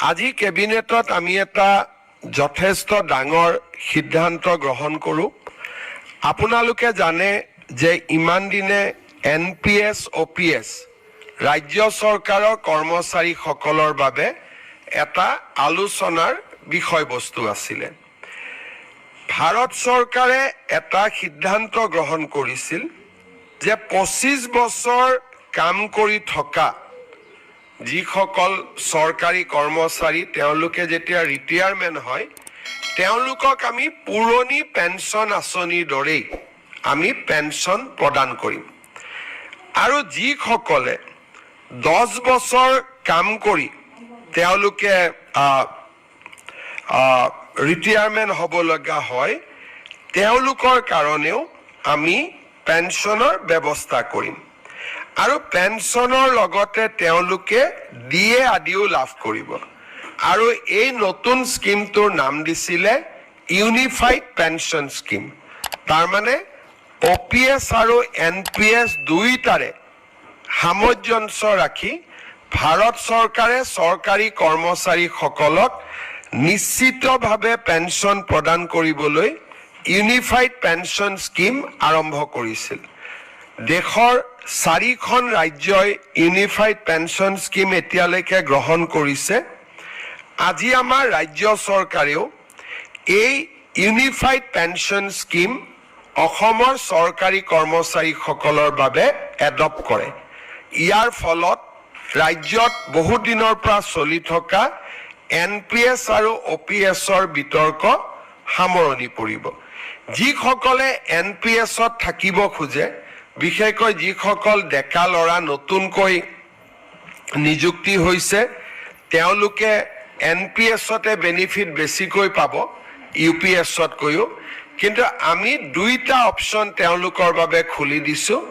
আজি কেবিনেটত আমি এটা যথেষ্ট ডাঙৰ সিদ্ধান্ত গ্ৰহণ কৰোঁ। আপোনালোকে জানে যে ইমান দিনে NPS OPS ৰাজ্য চৰকাৰৰ কৰ্মচাৰীসকলৰ বাবে এটা আলোচনাৰ বিষয়বস্তু আছিলে। ভাৰত চৰকাৰে এটা সিদ্ধান্ত গ্ৰহণ কৰিছিল যে 25 বছৰ কাম কৰি থকা যিসকল চৰকাৰী কৰ্মচাৰী তেওঁলোকে যেতিয়া ৰিটায়াৰমেণ্ট হয় তেওঁলোকক আমি পুৰণি পেঞ্চন আঁচনিৰ দৰেই আমি পেঞ্চন প্ৰদান কৰিম। আৰু যিসকলে 10 বছৰ কাম কৰি তেওঁলোকে ৰিটায়াৰমেণ্ট হ'ব লগা হয় তেওঁলোকৰ কাৰণেও আমি পেঞ্চনৰ ব্যৱস্থা কৰিম। আৰু পেঞ্চনৰ লগতে তেওঁলোকে DA আদিও লাভ কৰিব। আৰু এই নতুন স্কিমটোৰ নাম দিছিলে ইউনিফাইড পেঞ্চন স্কিম। তাৰমানে OPS আৰু NPS দুইটাৰে সামঞ্জস্য ৰাখি ভাৰত চৰকাৰে চৰকাৰী কৰ্মচাৰীসকলক নিশ্চিতভাৱে পেঞ্চন প্ৰদান কৰিবলৈ ইউনিফাইড পেঞ্চন স্কিম আৰম্ভ কৰিছিল। দেশৰ 4খন ৰাজ্যই ইউনিফাইড পেঞ্চন স্কিম এতিয়ালৈকে গ্ৰহণ কৰিছে। আজি আমাৰ ৰাজ্য চৰকাৰেও এই ইউনিফাইড পেঞ্চন স্কিম অসমৰ চৰকাৰী কৰ্মচাৰীসকলৰ বাবে এডপ্ট কৰে। ইয়াৰ ফলত ৰাজ্যত বহু দিনৰ পৰা চলি থকা NPS আৰু OPSৰ বিতৰ্ক সামৰণি পৰিব। যিসকলে NPSত থাকিব খোজে, বিশেষকৈ যিসকল ডেকা ল'ৰা নতুনকৈ নিযুক্তি হৈছে তেওঁলোকে NPSতে বেনিফিট বেছিকৈ পাব UPSতকৈও। কিন্তু আমি দুইটা অপশ্যন তেওঁলোকৰ বাবে খুলি দিছোঁ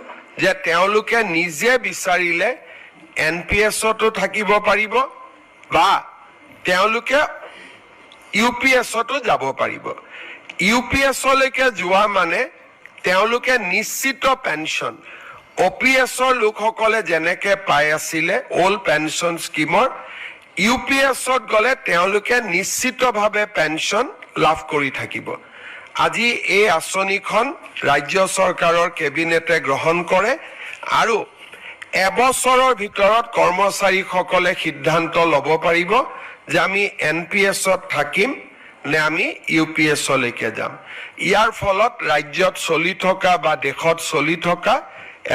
যে তেওঁলোকে নিজে বিচাৰিলে NPSতো থাকিব পাৰিব বা তেওঁলোকে UPSতো যাব পাৰিব। UPSলৈকে যোৱা মানে তেওঁলোকে নিশ্চিত পেঞ্চন OPSৰ লোকসকলে যেনেকে পাই আছিলে অল্ড পেঞ্চন স্কিমৰ UPSত গ'লে তেওঁলোকে নিশ্চিতভাৱে পেঞ্চন লাভ কৰি থাকিব। আজি এই আঁচনিখন ৰাজ্য চৰকাৰৰ কেবিনেটে গ্ৰহণ কৰে আৰু এবছৰৰ ভিতৰত কৰ্মচাৰীসকলে সিদ্ধান্ত ল'ব পাৰিব যে আমি NPSত থাকিম নে আমি UPSলৈকে যাম। ইয়াৰ ফলত ৰাজ্যত চলি থকা বা দেশত চলি থকা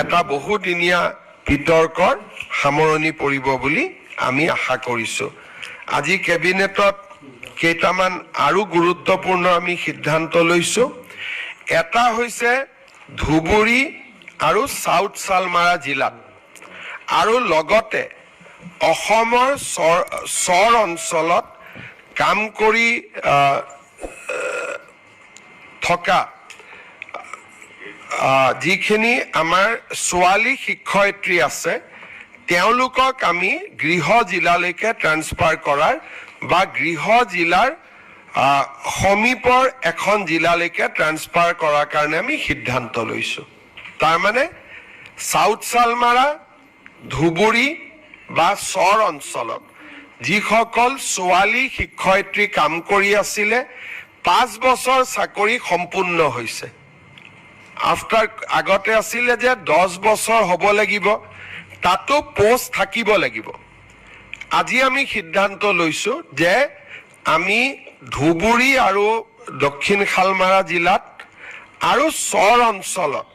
এটা বহুদিনীয়া বিতৰ্কৰ সামৰণি পৰিব বুলি আমি আশা কৰিছোঁ। আজি কেবিনেটত কেইটামান আৰু গুৰুত্বপূৰ্ণ আমি সিদ্ধান্ত লৈছোঁ। এটা হৈছে ধুবুৰী আৰু চাউথ চালমাৰা জিলাত আৰু লগতে অসমৰ চৰ অঞ্চলত কাম কৰি থকা যিখিনি আমাৰ ছোৱালী শিক্ষয়িত্ৰী আছে তেওঁলোকক আমি গৃহ জিলালৈকে ট্ৰান্সফাৰ কৰাৰ বা গৃহ জিলাৰ সমীপৰ এখন জিলালৈকে ট্ৰান্সফাৰ কৰাৰ কাৰণে আমি সিদ্ধান্ত লৈছোঁ। তাৰমানে চাউথ চালমাৰা ধুবুৰী বা চৰ অঞ্চলত যিসকল ছোৱালী শিক্ষয়িত্ৰী কাম কৰি আছিলে 5 বছৰ চাকৰি সম্পূৰ্ণ হৈছে। আগতে আছিলে যে 10 বছৰ হ'ব লাগিব, তাতো পোষ্ট থাকিব লাগিব। আজি আমি সিদ্ধান্ত লৈছোঁ যে আমি ধুবুৰী আৰু দক্ষিণ শালমাৰা জিলাত আৰু চৰ অঞ্চলত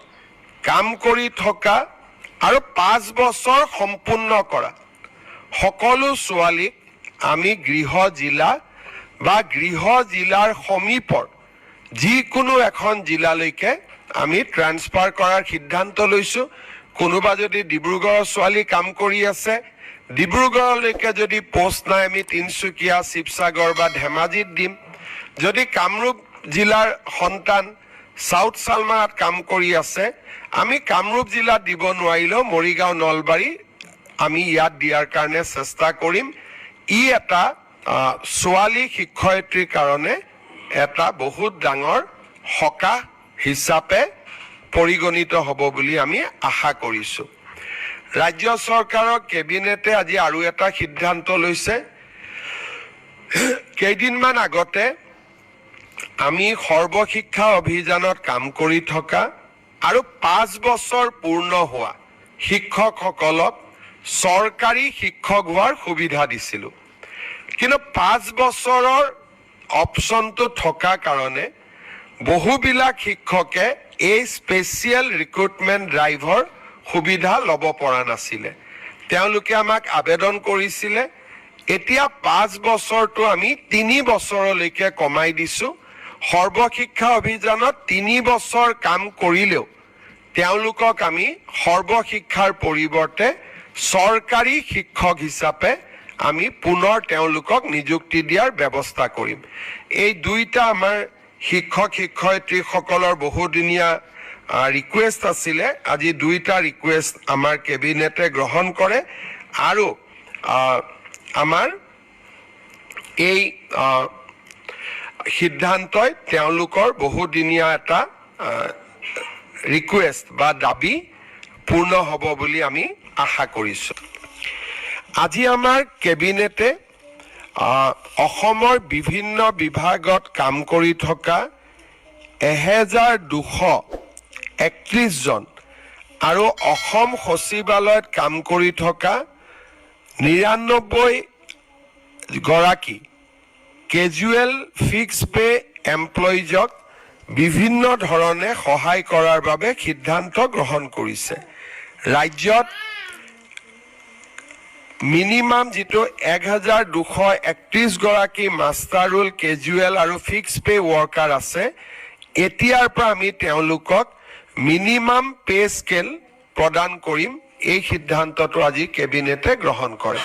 কাম কৰি থকা আৰু 5 বছৰ সম্পূৰ্ণ কৰা সকলো ছোৱালীক আমি গৃহ জিলা বা গৃহ জিলাৰ সমীপৰ যিকোনো এখন জিলালৈকে আমি ট্ৰান্সফাৰ কৰাৰ সিদ্ধান্ত লৈছোঁ। কোনোবা যদি ডিব্ৰুগড়ৰ ছোৱালী কাম কৰি আছে, ডিব্ৰুগড়লৈকে যদি পোষ্ট নাই আমি তিনিচুকীয়া, শিৱসাগৰ বা ধেমাজিত দিম। যদি কামৰূপ জিলাৰ সন্তান চাউথ চালমাৰাত কাম কৰি আছে আমি কামৰূপ জিলাত দিব নোৱাৰিলেও মৰিগাঁও, নলবাৰী আমি ইয়াত দিয়াৰ কাৰণে চেষ্টা কৰিম। ই এটা ছোৱালী শিক্ষয়িত্ৰীৰ কাৰণে এটা বহুত ডাঙৰ সকাহ হিচাপে পৰিগণিত হ'ব বুলি আমি আশা কৰিছোঁ। ৰাজ্য চৰকাৰৰ কেবিনেটে আজি আৰু এটা সিদ্ধান্ত লৈছে কেইদিনমান আগতে আমি সৰ্বশিক্ষা অভিযানত কাম কৰি থকা আৰু 5 বছৰ পূৰ্ণ হোৱা শিক্ষকসকলক চৰকাৰী শিক্ষক হোৱাৰ সুবিধা দিছিলোঁ। কিন্তু 5 বছৰৰ অপশ্যনটো থকা কাৰণে বহুবিলাক শিক্ষকে এই স্পেচিয়েল ৰিক্ৰুটমেণ্ট ড্ৰাইভৰ সুবিধা ল'ব পৰা নাছিলে। তেওঁলোকে আমাক আবেদন কৰিছিলে। এতিয়া 5 বছৰটো আমি 3 বছৰলৈকে কমাই দিছোঁ। সৰ্বশিক্ষা অভিযানত 3 বছৰ কাম কৰিলেও তেওঁলোকক আমি সৰ্বশিক্ষাৰ পৰিৱৰ্তে চৰকাৰী শিক্ষক হিচাপে আমি পুনৰ তেওঁলোকক নিযুক্তি দিয়াৰ ব্যৱস্থা কৰিম। এই দুইটা আমাৰ শিক্ষক শিক্ষয়িত্ৰীসকলৰ বহুদিনীয়া ৰিকুৱেষ্ট আছিলে। আজি দুইটা ৰিকুৱেষ্ট আমাৰ কেবিনেটে গ্ৰহণ কৰে আৰু আমাৰ এই সিদ্ধান্তই তেওঁলোকৰ বহুদিনীয়া এটা ৰিকুৱেষ্ট বা দাবী পূৰ্ণ হ'ব বুলি আমি আশা কৰিছোঁ। আজি আমাৰ কেবিনেটে অসমৰ বিভিন্ন বিভাগত কাম কৰি থকা 1231 জন আৰু অসম সচিবালয়ত কাম কৰি থকা 99 গৰাকী কেজুৱেল ফিক্স পে এমপ্লয়িজক বিভিন্ন ধৰণে সহায় কৰাৰ বাবে সিদ্ধান্ত গ্ৰহণ কৰিছে। ৰাজ্যত মিনিমাম যিটো 1231 গৰাকী মাষ্টাৰ ৰোল কেজুৱেল আৰু ফিক্স পে ৱৰ্কাৰ আছে, এতিয়াৰ পৰা আমি তেওঁলোকক মিনিমাম পে স্কেল প্ৰদান কৰিম। এই সিদ্ধান্তটো আজি কেবিনেটে গ্ৰহণ কৰে।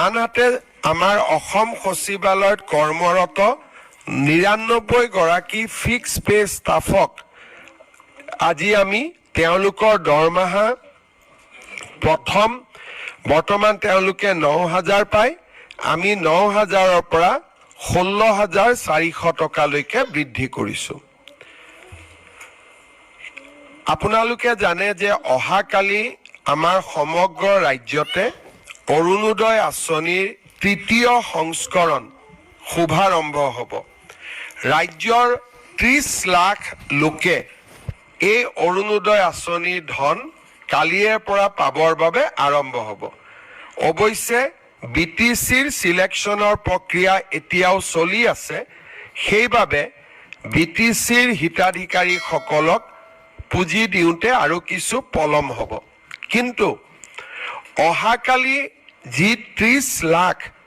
আনহাতে আমাৰ অসম সচিবালয়ত কৰ্মৰত 99 গৰাকী ফিক্স পে ষ্টাফক আজি আমি তেওঁলোকৰ দৰমহা বৰ্তমান তেওঁলোকে 9,000 পায়। আমি 9,000ৰ পৰা 16,400 টকালৈকে বৃদ্ধি কৰিছোঁ। আপোনালোকে জানে যে অহাকালি আমাৰ সমগ্ৰ ৰাজ্যতে অৰুণোদয় আঁচনিৰ 3য় সংস্কৰণ শুভাৰম্ভ হ'ব। ৰাজ্যৰ 30 লাখ লোকে এই অৰুণোদয় আঁচনিৰ ধন কালিৰে পৰা পাবৰ বাবে আৰম্ভ হ'ব। অৱশ্যে BTCৰ চিলেকশ্যনৰ প্ৰক্ৰিয়া এতিয়াও চলি আছে। সেইবাবে BTCৰ হিতাধিকাৰীসকলক পুঁজি দিওঁতে আৰু কিছু পলম হ'ব। কিন্তু অহাকালি যি 30 লাখ